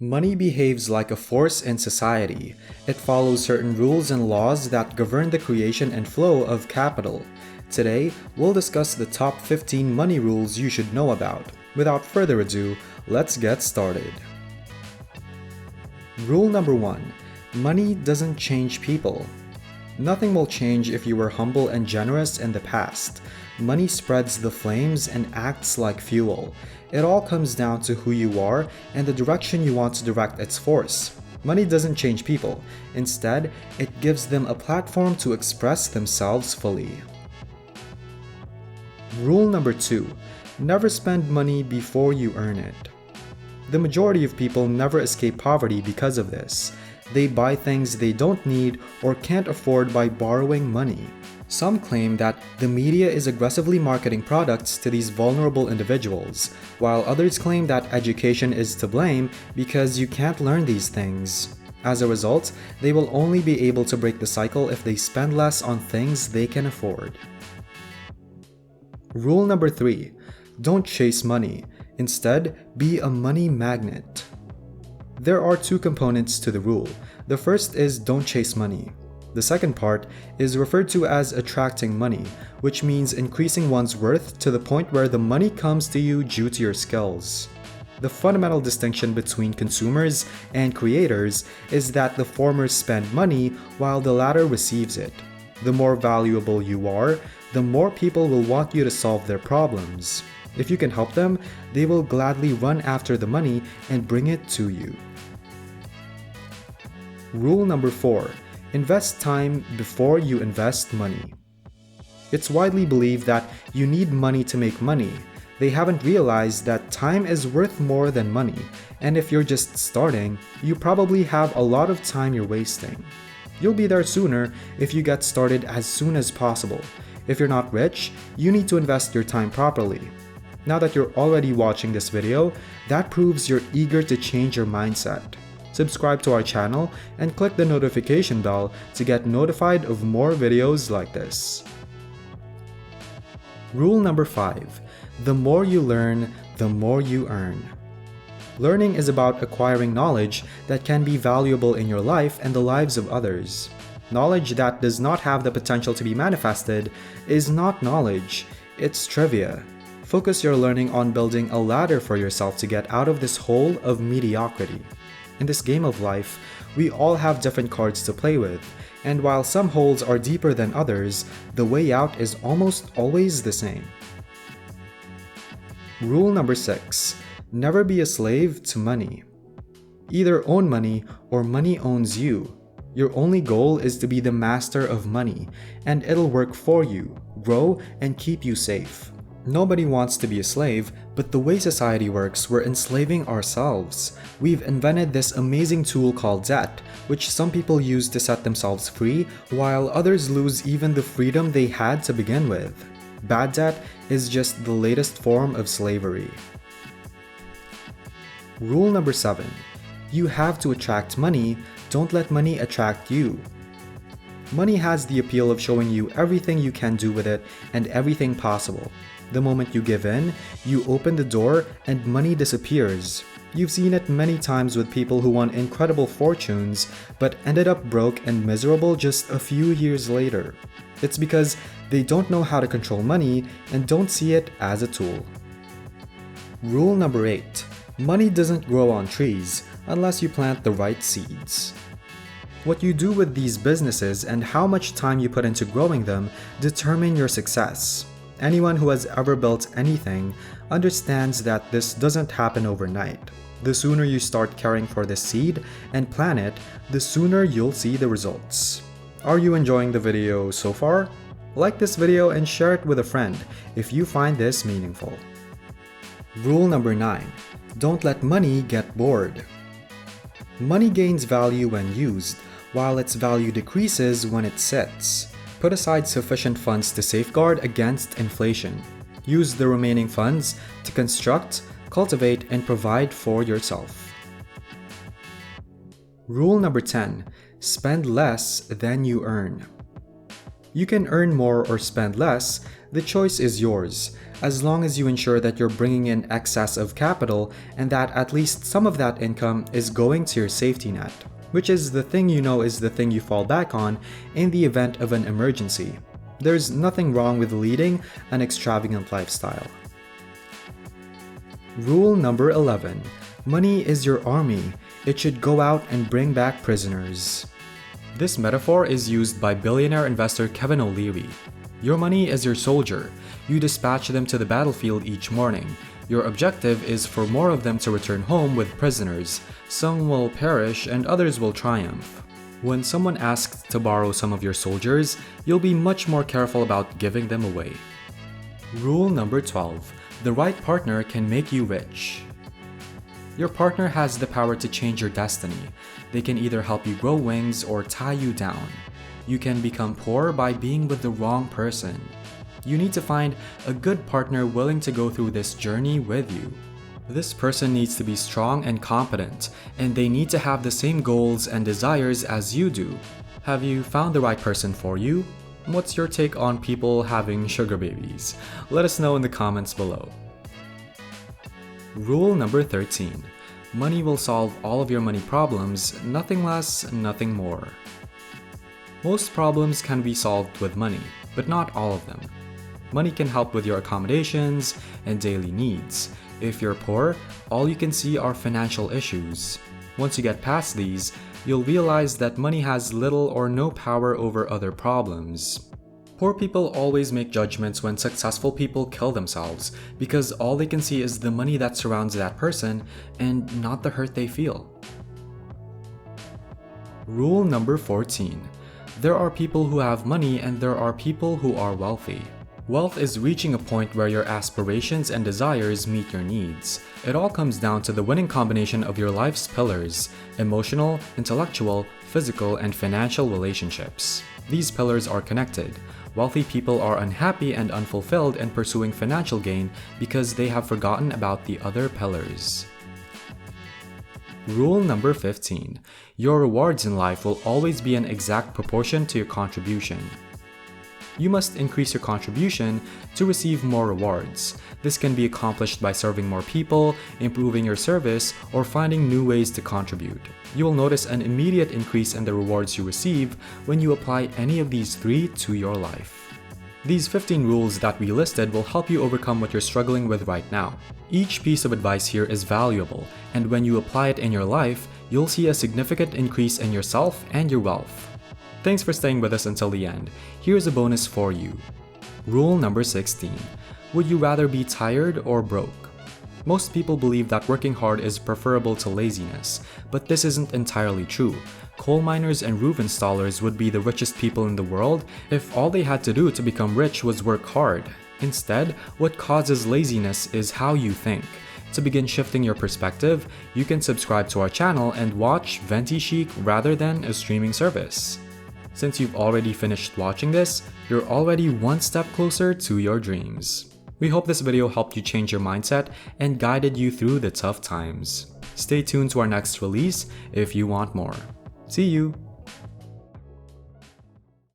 Money behaves like a force in society. It follows certain rules and laws that govern the creation and flow of capital. Today, we'll discuss the top 15 money rules you should know about. Without further ado, let's get started. Rule number 1. Money doesn't change people. Nothing will change if you were humble and generous in the past. Money spreads the flames and acts like fuel. It all comes down to who you are and the direction you want to direct its force. Money doesn't change people. Instead, it gives them a platform to express themselves fully. Rule number 2. Never spend money before you earn it. The majority of people never escape poverty because of this. They buy things they don't need or can't afford by borrowing money. Some claim that the media is aggressively marketing products to these vulnerable individuals, while others claim that education is to blame because you can't learn these things. As a result, they will only be able to break the cycle if they spend less on things they can afford. Rule number 3. Don't chase money. Instead, be a money magnet. There are two components to the rule. The first is don't chase money. The second part is referred to as attracting money, which means increasing one's worth to the point where the money comes to you due to your skills. The fundamental distinction between consumers and creators is that the former spend money while the latter receives it. The more valuable you are, the more people will want you to solve their problems. If you can help them, they will gladly run after the money and bring it to you. Rule number 4. Invest time before you invest money. It's widely believed that you need money to make money. They haven't realized that time is worth more than money, and if you're just starting, you probably have a lot of time you're wasting. You'll be there sooner if you get started as soon as possible. If you're not rich, you need to invest your time properly. Now that you're already watching this video, that proves you're eager to change your mindset. Subscribe to our channel and click the notification bell to get notified of more videos like this. Rule number 5. The more you learn, the more you earn. Learning is about acquiring knowledge that can be valuable in your life and the lives of others. Knowledge that does not have the potential to be manifested is not knowledge, it's trivia. Focus your learning on building a ladder for yourself to get out of this hole of mediocrity. In this game of life, we all have different cards to play with, and while some holes are deeper than others, the way out is almost always the same. Rule number 6. Never be a slave to money. Either own money or money owns you. Your only goal is to be the master of money, and it'll work for you, grow, and keep you safe. Nobody wants to be a slave, but the way society works, we're enslaving ourselves. We've invented this amazing tool called debt, which some people use to set themselves free, while others lose even the freedom they had to begin with. Bad debt is just the latest form of slavery. Rule number 7. You have to attract money, don't let money attract you. Money has the appeal of showing you everything you can do with it and everything possible. The moment you give in, you open the door and money disappears. You've seen it many times with people who won incredible fortunes but ended up broke and miserable just a few years later. It's because they don't know how to control money and don't see it as a tool. Rule number 8. Money doesn't grow on trees unless you plant the right seeds. What you do with these businesses and how much time you put into growing them determine your success. Anyone who has ever built anything understands that this doesn't happen overnight. The sooner you start caring for this seed and plant it, the sooner you'll see the results. Are you enjoying the video so far? Like this video and share it with a friend if you find this meaningful. Rule number 9. Don't let money get bored. Money gains value when used, while its value decreases when it sits. Put aside sufficient funds to safeguard against inflation. Use the remaining funds to construct, cultivate, and provide for yourself. Rule number 10. Spend less than you earn. You can earn more or spend less, the choice is yours, as long as you ensure that you're bringing in excess of capital and that at least some of that income is going to your safety net, which is the thing you know is the thing you fall back on in the event of an emergency. There's nothing wrong with leading an extravagant lifestyle. Rule number 11. Money is your army. It should go out and bring back prisoners. This metaphor is used by billionaire investor Kevin O'Leary. Your money is your soldier. You dispatch them to the battlefield each morning. Your objective is for more of them to return home with prisoners. Some will perish and others will triumph. When someone asks to borrow some of your soldiers, you'll be much more careful about giving them away. Rule number 12. The right partner can make you rich. Your partner has the power to change your destiny. They can either help you grow wings or tie you down. You can become poor by being with the wrong person. You need to find a good partner willing to go through this journey with you. This person needs to be strong and competent, and they need to have the same goals and desires as you do. Have you found the right person for you? What's your take on people having sugar babies? Let us know in the comments below. Rule number 13. Money will solve all of your money problems, nothing less, nothing more. Most problems can be solved with money, but not all of them. Money can help with your accommodations and daily needs. If you're poor, all you can see are financial issues. Once you get past these, you'll realize that money has little or no power over other problems. Poor people always make judgments when successful people kill themselves because all they can see is the money that surrounds that person and not the hurt they feel. Rule number 14. There are people who have money and there are people who are wealthy. Wealth is reaching a point where your aspirations and desires meet your needs. It all comes down to the winning combination of your life's pillars: emotional, intellectual, physical, and financial relationships. These pillars are connected. Wealthy people are unhappy and unfulfilled and pursuing financial gain because they have forgotten about the other pillars. Rule number 15. Your rewards in life will always be an exact proportion to your contribution. You must increase your contribution to receive more rewards. This can be accomplished by serving more people, improving your service, or finding new ways to contribute. You will notice an immediate increase in the rewards you receive when you apply any of these 3 to your life. These 15 rules that we listed will help you overcome what you're struggling with right now. Each piece of advice here is valuable, and when you apply it in your life, you'll see a significant increase in yourself and your wealth. Thanks for staying with us until the end. Here's a bonus for you. Rule number 16. Would you rather be tired or broke? Most people believe that working hard is preferable to laziness, but this isn't entirely true. Coal miners and roof installers would be the richest people in the world if all they had to do to become rich was work hard. Instead, what causes laziness is how you think. To begin shifting your perspective, you can subscribe to our channel and watch ventichic rather than a streaming service. Since you've already finished watching this, you're already one step closer to your dreams. We hope this video helped you change your mindset and guided you through the tough times. Stay tuned to our next release if you want more. See you!